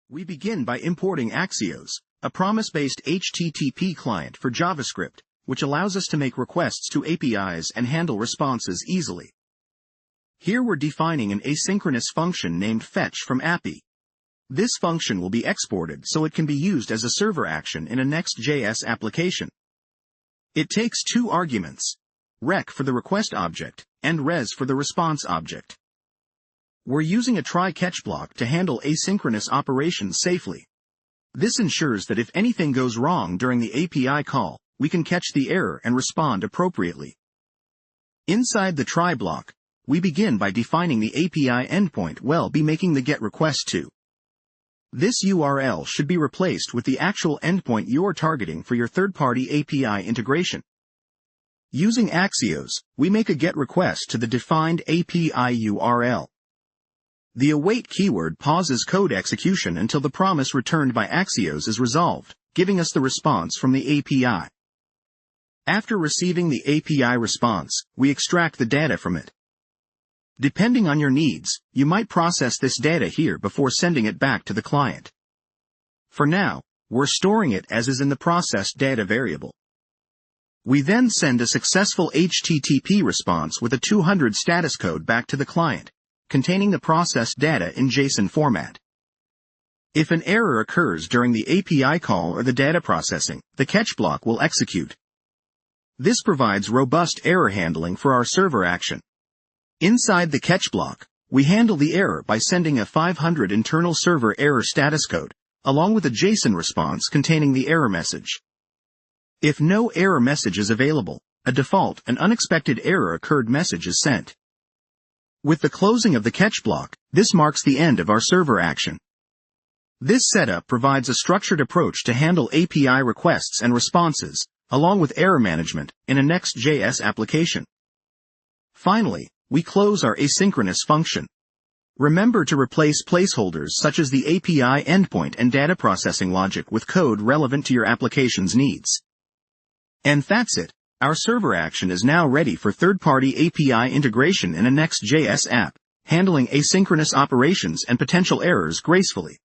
We begin by importing Axios, a promise-based HTTP client for JavaScript, which allows us to make requests to APIs and handle responses easily. Here we're defining an asynchronous function named fetch from API. This function will be exported so it can be used as a server action in a Next.js application. It takes two arguments, rec for the request object, and res for the response object. We're using a try-catch block to handle asynchronous operations safely. This ensures that if anything goes wrong during the API call, we can catch the error and respond appropriately. Inside the try block, we begin by defining the API endpoint we'll be making the GET request to. This URL should be replaced with the actual endpoint you're targeting for your third-party API integration. Using Axios, we make a GET request to the defined API URL. The await keyword pauses code execution until the promise returned by Axios is resolved, giving us the response from the API. After receiving the API response, we extract the data from it. Depending on your needs, you might process this data here before sending it back to the client. For now, we're storing it as is in the processed data variable. We then send a successful HTTP response with a 200 status code back to the client, containing the processed data in JSON format. If an error occurs during the API call or the data processing, the catch block will execute. This provides robust error handling for our server action. Inside the catch block, we handle the error by sending a 500 internal server error status code, along with a JSON response containing the error message. If no error message is available, a default and unexpected error occurred message is sent. With the closing of the catch block, this marks the end of our server action. This setup provides a structured approach to handle API requests and responses, along with error management, in a Next.js application. Finally, we close our asynchronous function. Remember to replace placeholders such as the API endpoint and data processing logic with code relevant to your application's needs. And that's it. Our server action is now ready for third-party API integration in a Next.js app, handling asynchronous operations and potential errors gracefully.